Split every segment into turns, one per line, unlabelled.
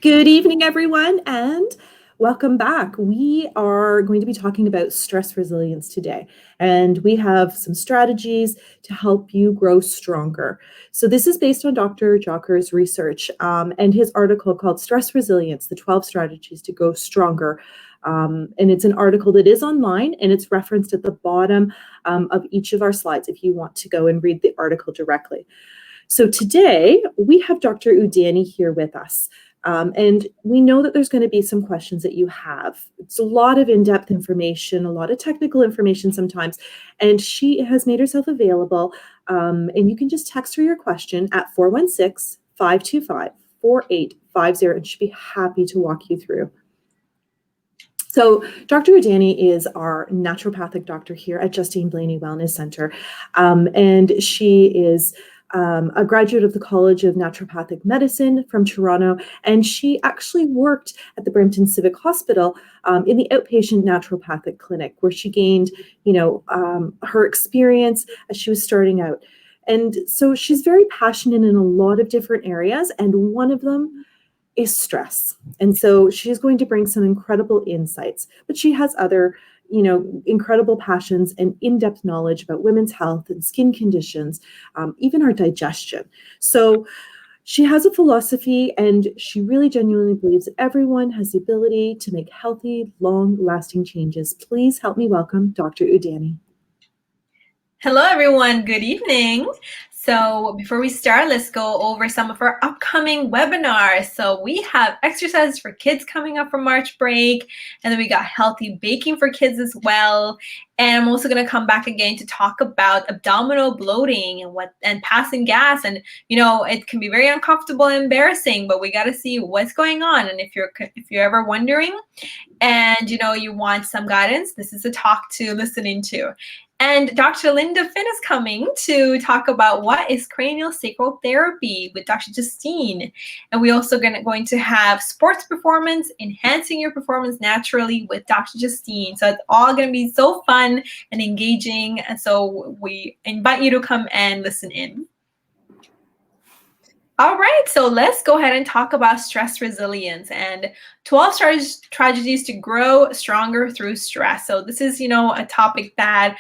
Good evening, everyone, and welcome back. We are going to be talking about stress resilience today, and we have some strategies to help you grow stronger. So this is based on Dr. Jocker's research and his article called Stress Resilience, the 12 Strategies to Grow Stronger. And it's an article that is online, and it's referenced at the bottom of each of our slides if you want to go and read the article directly. So today, we have Dr. Udani here with us. And we know that there's going to be some questions that you have. It's a lot of in-depth information, a lot of technical information sometimes, and she has made herself available. And you can just text her your question at 416-525-4850, and she'd be happy to walk you through. So Dr. Udani is our naturopathic doctor here at Justine Blaney Wellness Center, and she is a graduate of the College of Naturopathic Medicine from Toronto, and she actually worked at the Brampton Civic Hospital in the outpatient naturopathic clinic, where she gained, her experience as she was starting out. And so she's very passionate in a lot of different areas, and one of them is stress. And so she's going to bring some incredible insights, but she has other incredible passions and in-depth knowledge about women's health and skin conditions, even our digestion. So she has a philosophy, and she really genuinely believes that everyone has the ability to make healthy, long-lasting changes. Please help me welcome Dr. Udani.
Hello, everyone. Good evening. So before we start, let's go over some of our upcoming webinars. So we have exercises for kids coming up for March break, and then we got healthy baking for kids as well. And I'm also going to come back again to talk about abdominal bloating and passing gas. And it can be very uncomfortable and embarrassing, but we got to see what's going on. And if you're ever wondering, and you want some guidance, this is a talk to listen into. And Dr. Linda Finn is coming to talk about what is cranial sacral therapy with Dr. Justine. And we're also going to have sports performance, enhancing your performance naturally with Dr. Justine. So it's all going to be so fun and engaging. And so we invite you to come and listen in. All right, so let's go ahead and talk about stress resilience and 12 strategies to grow stronger through stress. So this is, a topic that,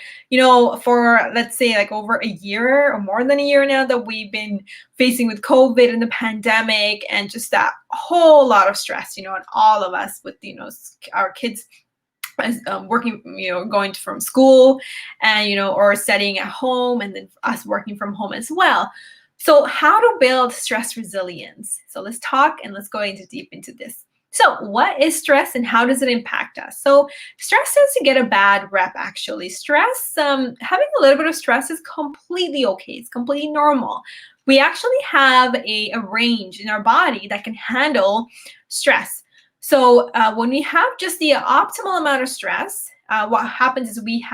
for let's say like over a year or more than a year now that we've been facing with COVID and the pandemic and just that whole lot of stress, on all of us with, our kids working, going from school and, or studying at home, and then us working from home as well. So how to build stress resilience. So let's talk and let's go deep into this. So what is stress and how does it impact us? So stress tends to get a bad rep, actually. Stress, having a little bit of stress is completely okay. It's completely normal. We actually have a range in our body that can handle stress. So when we have just the optimal amount of stress, what happens is we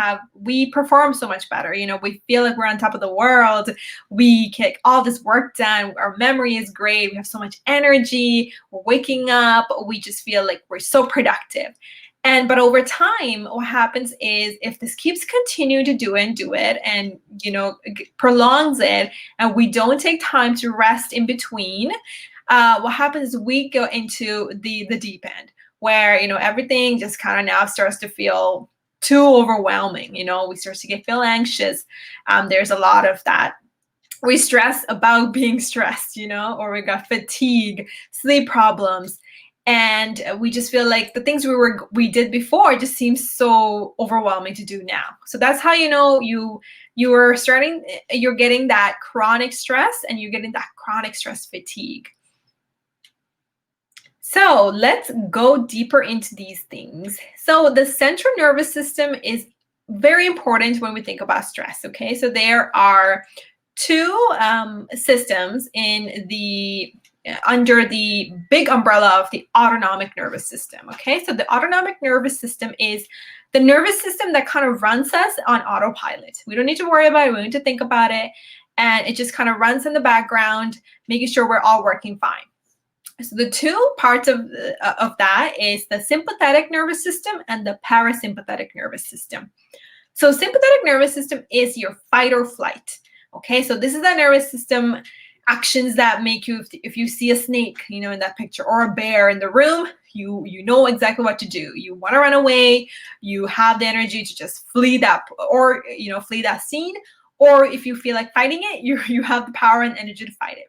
perform so much better. We feel like we're on top of the world. We get all this work done. Our memory is great. We have so much energy. We're waking up. We just feel like we're so productive. But over time, what happens is if this keeps continuing to do it and, prolongs it, and we don't take time to rest in between, what happens is we go into the deep end, where, everything just kind of now starts to feel too overwhelming. We start to feel anxious. There's a lot of that. We stress about being stressed, or we got fatigue, sleep problems. And we just feel like the things we did before just seems so overwhelming to do now. So that's how you're getting that chronic stress, and you're getting that chronic stress fatigue. So let's go deeper into these things. So the central nervous system is very important when we think about stress, okay? So there are two systems under the big umbrella of the autonomic nervous system, okay? So the autonomic nervous system is the nervous system that kind of runs us on autopilot. We don't need to worry about it. We don't need to think about it. And it just kind of runs in the background, making sure we're all working fine. So the two parts of that is the sympathetic nervous system and the parasympathetic nervous system. So sympathetic nervous system is your fight or flight. Okay, so this is that nervous system actions that make you, if you see a snake, you know, in that picture, or a bear in the room, you know exactly what to do. You want to run away, you have the energy to just flee that, or, you know, flee that scene. Or if you feel like fighting it, you have the power and energy to fight it.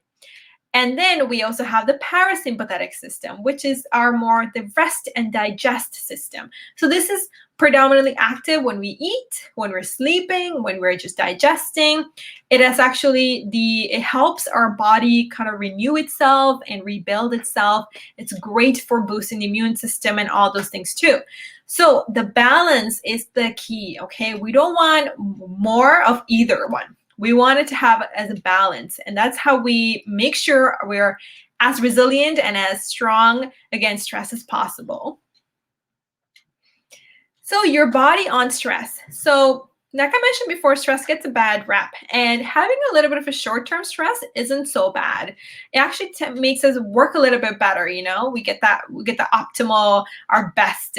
And then we also have the parasympathetic system, which is our more the rest and digest system. So this is predominantly active when we eat, when we're sleeping, when we're just digesting. It helps our body kind of renew itself and rebuild itself. It's great for boosting the immune system and all those things too. So the balance is the key, okay? We don't want more of either one. We want it to have as a balance, and that's how we make sure we're as resilient and as strong against stress as possible. So your body on stress. So like I mentioned before, stress gets a bad rap, and having a little bit of a short-term stress isn't so bad. It actually makes us work a little bit better. You know, we get the optimal, our best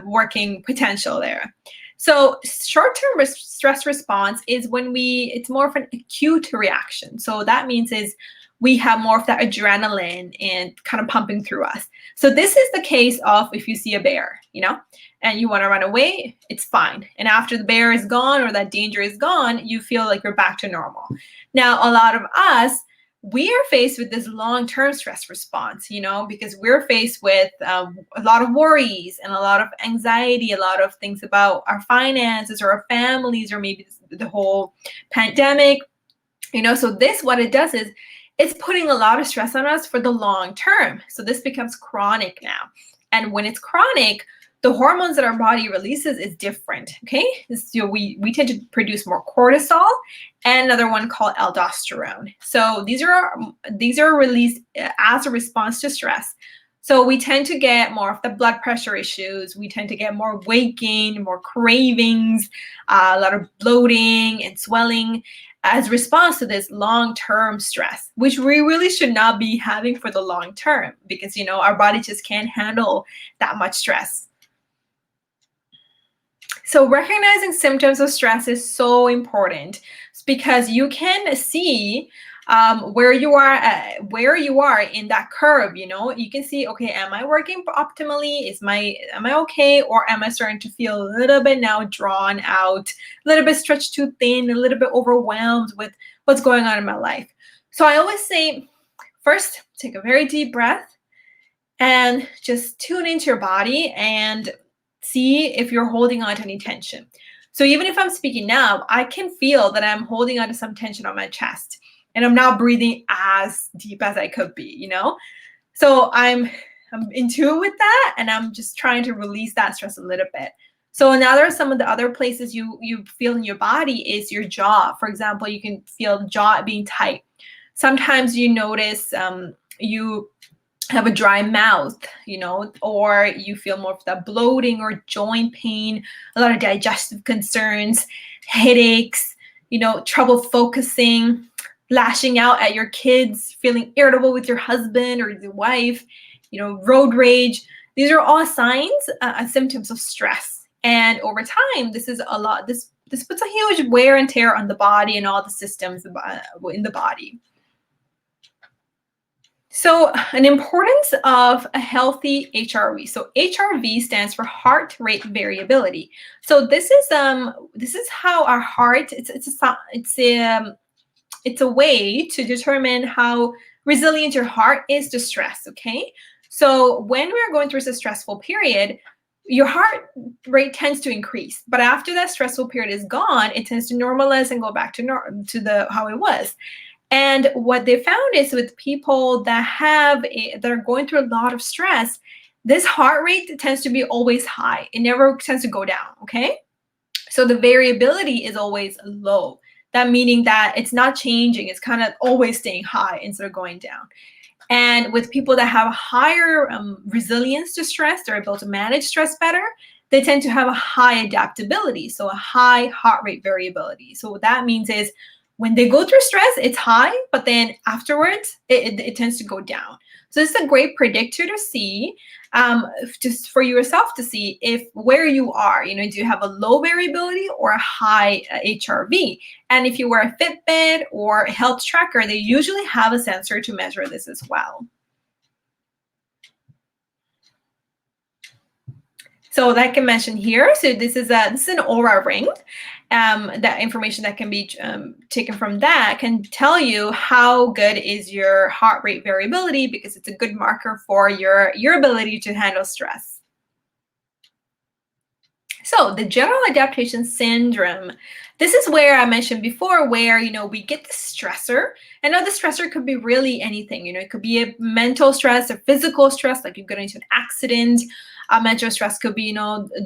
working potential there. So short-term stress response is when it's more of an acute reaction. So that means is we have more of that adrenaline and kind of pumping through us. So this is the case of if you see a bear, you know, and you want to run away, it's fine. And after the bear is gone or that danger is gone, you feel like you're back to normal. Now, a lot of us, we are faced with this long-term stress response, you know, because we're faced with a lot of worries and a lot of anxiety, a lot of things about our finances or our families, or maybe the whole pandemic, you know. So what it does is it's putting a lot of stress on us for the long term. So this becomes chronic now. And when it's chronic, the hormones that our body releases is different, okay? So we tend to produce more cortisol and another one called aldosterone. So these are released as a response to stress. So we tend to get more of the blood pressure issues. We tend to get more weight gain, more cravings, a lot of bloating and swelling as a response to this long-term stress, which we really should not be having for the long term, because, you know, our body just can't handle that much stress. So recognizing symptoms of stress is so important, because you can see where you are in that curve. You know, you can see, okay, am I working optimally? Am I okay? Or am I starting to feel a little bit now drawn out, a little bit stretched too thin, a little bit overwhelmed with what's going on in my life? So I always say, first, take a very deep breath and just tune into your body and see if you're holding on to any tension. So even if I'm speaking now, I can feel that I'm holding on to some tension on my chest, and I'm not breathing as deep as I could be, you know? So I'm in tune with that, and I'm just trying to release that stress a little bit. So some of the other places you feel in your body is your jaw. For example, you can feel the jaw being tight. Sometimes you notice you have a dry mouth, you know, or you feel more of that bloating or joint pain, a lot of digestive concerns, headaches, you know, trouble focusing, lashing out at your kids, feeling irritable with your husband or your wife, you know, road rage. These are all signs and symptoms of stress. And over time, this puts a huge wear and tear on the body and all the systems in the body. So an importance of a healthy HRV. So HRV stands for heart rate variability. So this is how our heart, it's a way to determine how resilient your heart is to stress, okay? So when we're going through a stressful period, your heart rate tends to increase, but after that stressful period is gone, it tends to normalize and go back to how it was. And what they found is with people that are going through a lot of stress, this heart rate tends to be always high. It never tends to go down, okay? So the variability is always low. That meaning that it's not changing. It's kind of always staying high instead of going down. And with people that have a higher resilience to stress, they're able to manage stress better. They tend to have a high adaptability, so a high heart rate variability. So what that means is when they go through stress, it's high, but then afterwards, it tends to go down. So this is a great predictor to see, just for yourself to see if where you are, do you have a low variability or a high HRV? And if you wear a Fitbit or a health tracker, they usually have a sensor to measure this as well. So like I mentioned here, so this is an Aura ring. That information that can be taken from that can tell you how good is your heart rate variability, because it's a good marker for your ability to handle stress. So the general adaptation syndrome, this is where I mentioned before, where, we get the stressor. And now the stressor could be really anything. It could be a mental stress, a physical stress, like you get into an accident. Mental stress could be,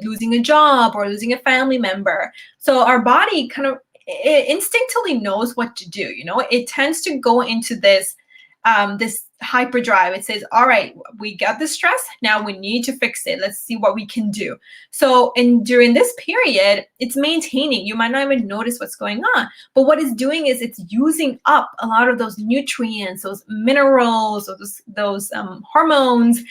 losing a job or losing a family member. So our body kind of instinctively knows what to do. It tends to go into this hyperdrive. It says, all right, we got the stress. Now we need to fix it. Let's see what we can do. So, during this period, it's maintaining. You might not even notice what's going on, but what it's doing is it's using up a lot of those nutrients, those minerals, those hormones,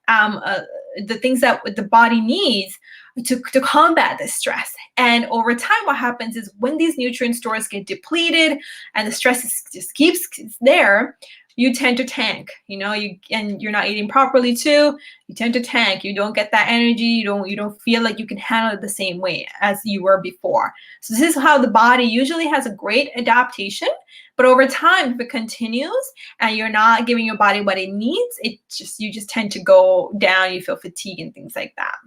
the things that the body needs to combat the stress. And over time, what happens is when these nutrient stores get depleted and the stress just keeps there, you tend to tank, and you're not eating properly too. You tend to tank. You don't get that energy. You don't feel like you can handle it the same way as you were before. So this is how the body usually has a great adaptation. But over time, if it continues and you're not giving your body what it needs, you just tend to go down. You feel fatigue and things like that.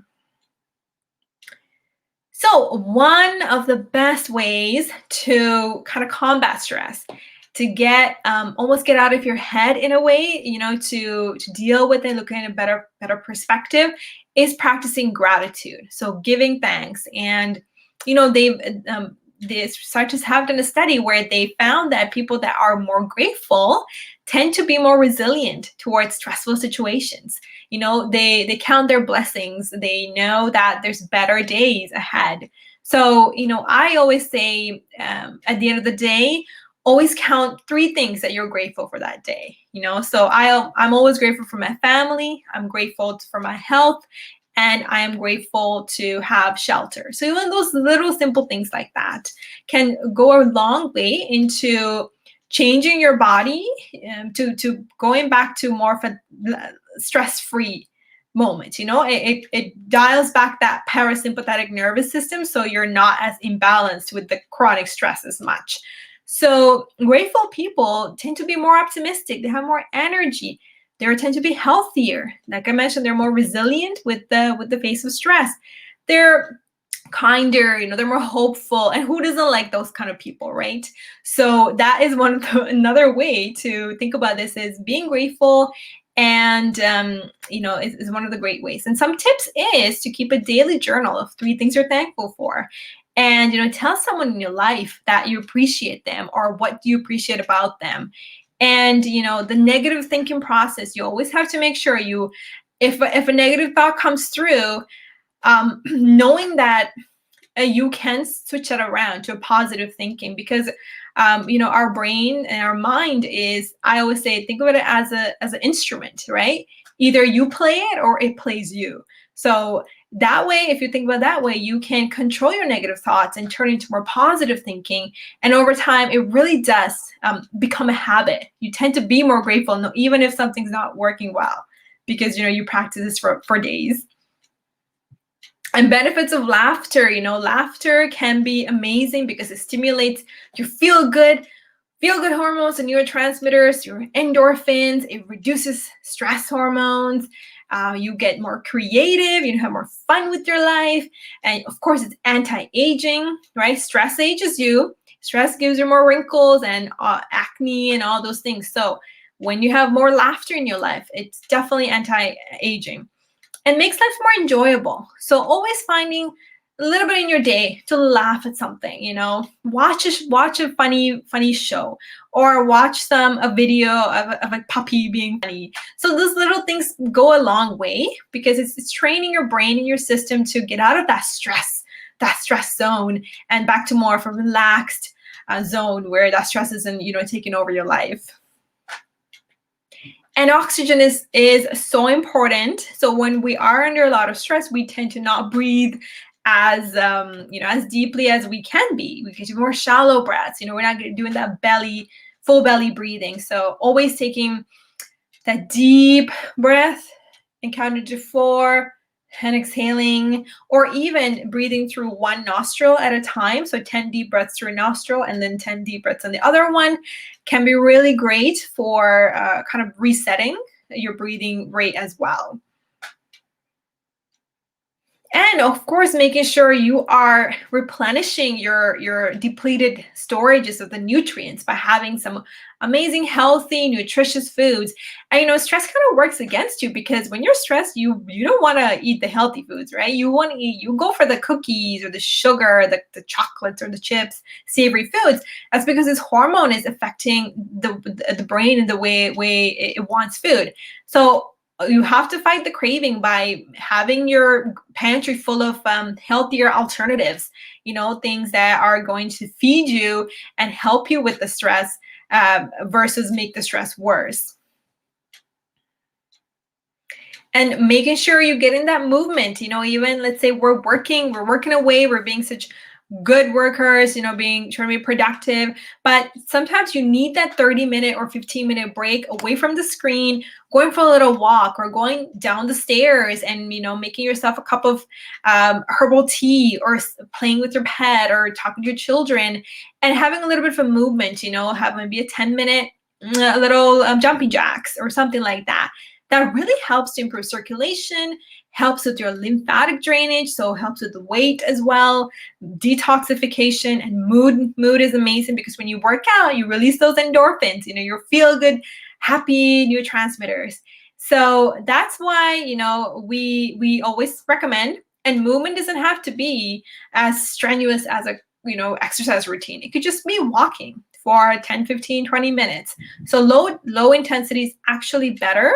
So one of the best ways to kind of combat stress, to get almost get out of your head in a way, to deal with it, looking at a better perspective, is practicing gratitude. So giving thanks. And the scientists have done a study where they found that people that are more grateful tend to be more resilient towards stressful situations. They count their blessings. They know that there's better days ahead. So, I always say at the end of the day, always count 3 things that you're grateful for that day. So I'm always grateful for my family. I'm grateful for my health. And I am grateful to have shelter. So even those little simple things like that can go a long way into changing your body, to going back to more of a stress-free moment. It dials back that parasympathetic nervous system, so you're not as imbalanced with the chronic stress as much. So grateful people tend to be more optimistic. They have more energy. They tend to be healthier. Like I mentioned, they're more resilient with the face of stress. They're kinder, they're more hopeful. And who doesn't like those kind of people, right? So that is another way to think about this, is being grateful. And, is one of the great ways. And some tips is to keep a daily journal of 3 things you're thankful for. And, tell someone in your life that you appreciate them, or what do you appreciate about them. And, the negative thinking process, you always have to make sure if a negative thought comes through, knowing that you can switch that around to a positive thinking, because, our brain and our mind is, I always say, think of it as an instrument, right? Either you play it or it plays you. So that way, if you think about it that way, you can control your negative thoughts and turn into more positive thinking. And over time, it really does become a habit. You tend to be more grateful, even if something's not working well, because, you practice this for days. And benefits of laughter, laughter can be amazing because it stimulates your feel-good hormones and neurotransmitters, your endorphins. It reduces stress hormones. You get more creative, you have more fun with your life. And of course, it's anti-aging, right? Stress ages you. Stress gives you more wrinkles and acne and all those things. So when you have more laughter in your life, it's definitely anti-aging. And makes life more enjoyable. So always finding a little bit in your day to laugh at something, watch a funny show, or watch a video of a puppy being funny. So those little things go a long way, because it's training your brain and your system to get out of that stress zone and back to more of a relaxed, zone where that stress isn't, taking over your life. And oxygen is so important. So when we are under a lot of stress, we tend to not breathe as as deeply as we can be. We can do more shallow breaths. We're not doing that full belly breathing. So always taking that deep breath and counting to 4 and exhaling, or even breathing through one nostril at a time. So 10 deep breaths through a nostril and then 10 deep breaths on the other one can be really great for kind of resetting your breathing rate as well. And of course, making sure you are replenishing your depleted storages of the nutrients by having some amazing, healthy, nutritious foods. And stress kind of works against you, because when you're stressed, you don't want to eat the healthy foods, right? You go for the cookies or the sugar, the chocolates or the chips, savory foods. That's because this hormone is affecting the brain in the way it wants food. So you have to fight the craving by having your pantry full of healthier alternatives, things that are going to feed you and help you with the stress versus make the stress worse. And making sure you get in that movement, even let's say we're working away, we're being such good workers, trying to be productive, but sometimes you need that 30-minute or 15-minute break away from the screen, going for a little walk or going down the stairs and, making yourself a cup of herbal tea, or playing with your pet or talking to your children and having a little bit of a movement, have maybe a 10-minute little jumping jacks or something like that. That really helps to improve circulation, helps with your lymphatic drainage, so helps with the weight as well, detoxification, and mood. Mood is amazing because when you work out, you release those endorphins, your feel-good, happy neurotransmitters. So that's why, we always recommend, and movement doesn't have to be as strenuous as a, exercise routine. It could just be walking for 10, 15, 20 minutes. So low intensity is actually better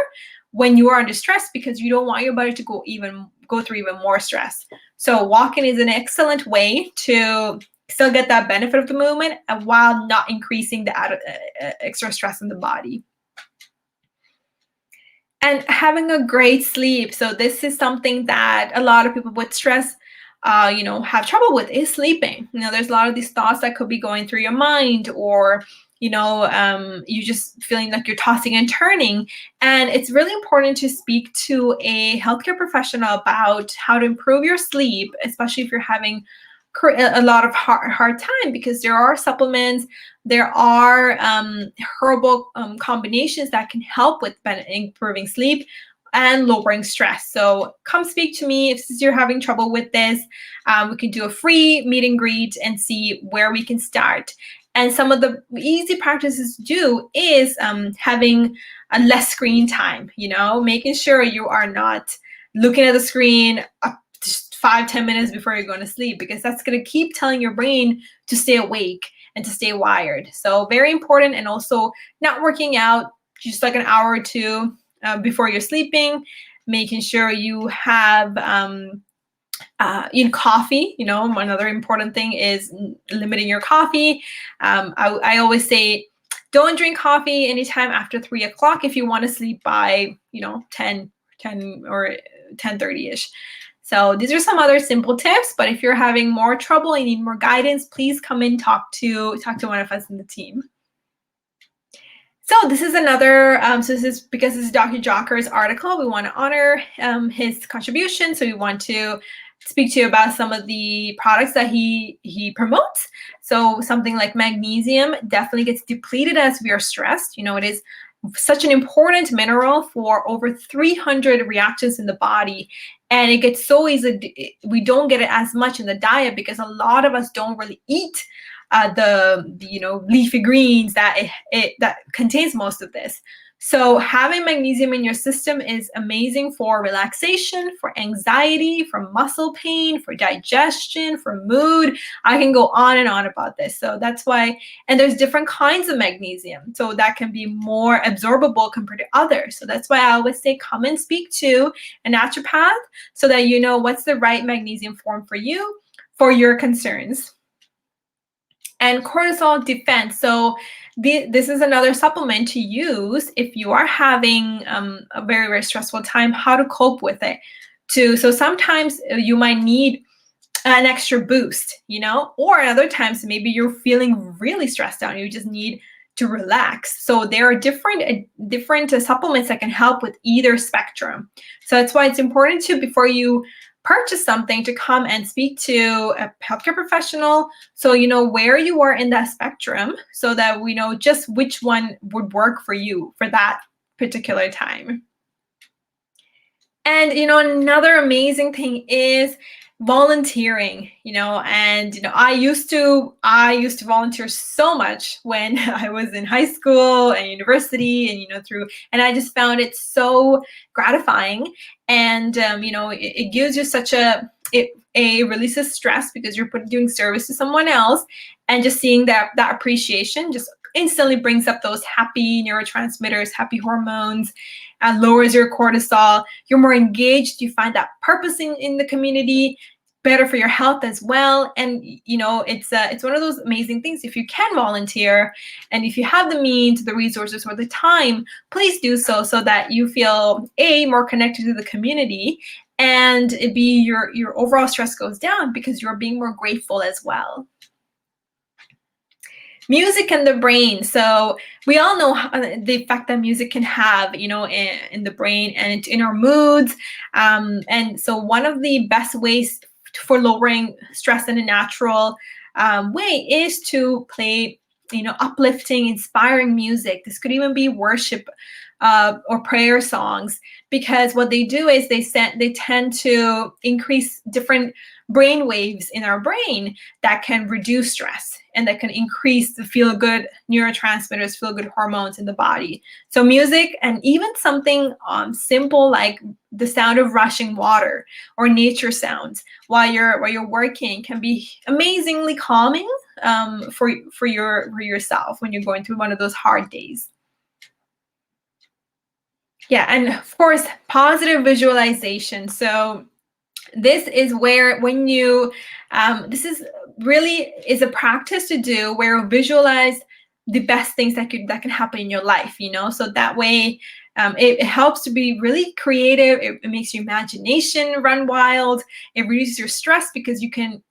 when you are under stress, because you don't want your body to go through even more stress. So walking is an excellent way to still get that benefit of the movement and while not increasing the extra stress in the body. And having a great sleep. So this is something that a lot of people with stress have trouble with, is sleeping. There's a lot of these thoughts that could be going through your mind, or you just feeling like you're tossing and turning. And it's really important to speak to a healthcare professional about how to improve your sleep, especially if you're having a lot of hard time, because there are supplements, there are herbal combinations that can help with improving sleep and lowering stress. So come speak to me if you're having trouble with this. We can do a free meet and greet and see where we can start. And some of the easy practices to do is having a less screen time, making sure you are not looking at the screen just 5-10 minutes before you're going to sleep, because that's going to keep telling your brain to stay awake and to stay wired. So very important. And also not working out just like an hour or two before you're sleeping, making sure you have coffee. Another important thing is limiting your coffee. I always say, don't drink coffee anytime after 3 o'clock if you want to sleep by 10 or 10:30ish. So these are some other simple tips, but if you're having more trouble and need more guidance, please come and talk to one of us in the team. So this is another, so this is because this is Dr. Jocker's article. We want to honor his contribution. So we want to speak to you about some of the products that he promotes. So something like magnesium definitely gets depleted as we are stressed. It is such an important mineral for over 300 reactions in the body. And it gets so easy, we don't get it as much in the diet because a lot of us don't really eat the leafy greens that contains most of this. So having magnesium in your system is amazing for relaxation, for anxiety, for muscle pain, for digestion, for mood. I can go on and on about this. So that's why, and there's different kinds of magnesium. So that can be more absorbable compared to others. So that's why I always say, come and speak to a naturopath so that you know what's the right magnesium form for you, for your concerns. and cortisol defense. So this is another supplement to use if you are having a very, very stressful time, how to cope with it. So sometimes you might need an extra boost, or other times maybe you're feeling really stressed out and you just need to relax. So there are different supplements that can help with either spectrum. So that's why it's important to, before you purchase something, to come and speak to a healthcare professional, so you know where you are in that spectrum, so that we know just which one would work for you for that particular time. And another amazing thing is volunteering. I used to volunteer so much when I was in high school and university, and I just found it so gratifying. And it gives you such it releases stress because you're doing service to someone else, and just seeing that appreciation just instantly brings up those happy neurotransmitters, happy hormones, and lowers your cortisol. You're more engaged. You find that purpose in the community, better for your health as well. And it's one of those amazing things. If you can volunteer, and if you have the means, the resources, or the time, please do so that you feel more connected to the community, and your overall stress goes down because you're being more grateful as well. Music and the brain. So we all know the effect that music can have, in the brain and in our moods. And so one of the best ways for lowering stress in a natural way is to play, uplifting, inspiring music. This could even be worship or prayer songs, because what they do is they tend to increase different brain waves in our brain that can reduce stress and that can increase the feel-good neurotransmitters, feel-good hormones in the body. So music, and even something simple like the sound of rushing water or nature sounds while you're working, can be amazingly calming for yourself when you're going through one of those hard days. Yeah, and of course, positive visualization. So this is where when you, this is really is a practice to do, where you visualize the best things that can happen in your life, so that way it helps to be really creative. It makes your imagination run wild. It reduces your stress because you can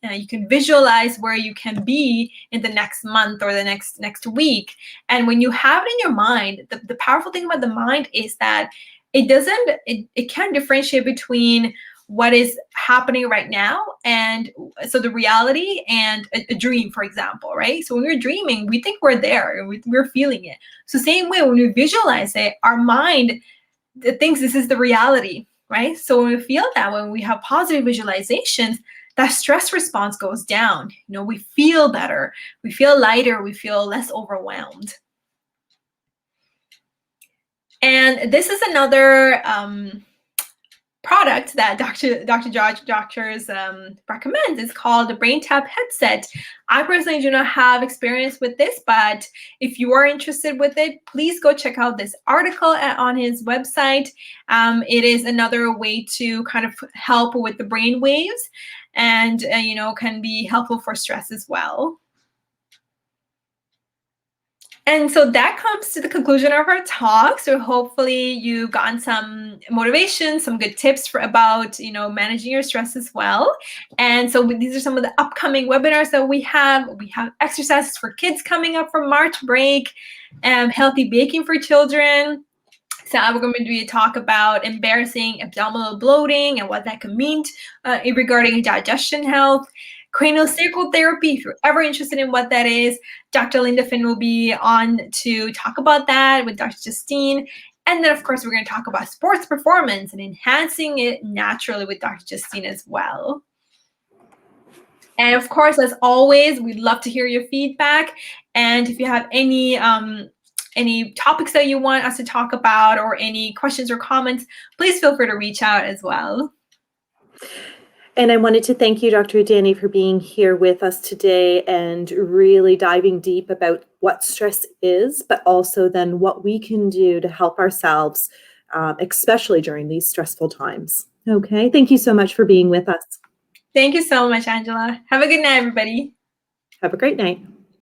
visualize where you can be in the next month or the next week. And when you have it in your mind, the powerful thing about the mind is that it can differentiate between what is happening right now, and so the reality and a dream, for example, right? So when we're dreaming, we think we're there, and we're feeling it. So same way, when we visualize it, our mind thinks this is the reality, right? So when we feel that, when we have positive visualizations, that stress response goes down. We feel better, we feel lighter, we feel less overwhelmed. And this is another product that Dr. Jocker recommends. Is called the BrainTap headset. I personally do not have experience with this, but if you are interested with it, please go check out this article on his website. It is another way to kind of help with the brain waves, and can be helpful for stress as well. And so that comes to the conclusion of our talk. So hopefully you've gotten some motivation, some good tips about, managing your stress as well. And so these are some of the upcoming webinars that we have. We have exercises for kids coming up from March break, healthy baking for children. So we're going to do a talk about embarrassing abdominal bloating and what that could mean regarding digestion health. Craniosacral therapy, if you're ever interested in what that is, Dr. Linda Finn will be on to talk about that with Dr. Justine. And then, of course, we're going to talk about sports performance and enhancing it naturally with Dr. Justine as well. And of course, as always, we'd love to hear your feedback. And if you have any topics that you want us to talk about, or any questions or comments, please feel free to reach out as well.
And I wanted to thank you, Dr. Udani, for being here with us today and really diving deep about what stress is, but also then what we can do to help ourselves, especially during these stressful times. Okay, thank you so much for being with us.
Thank you so much, Angela. Have a good night, everybody.
Have a great night.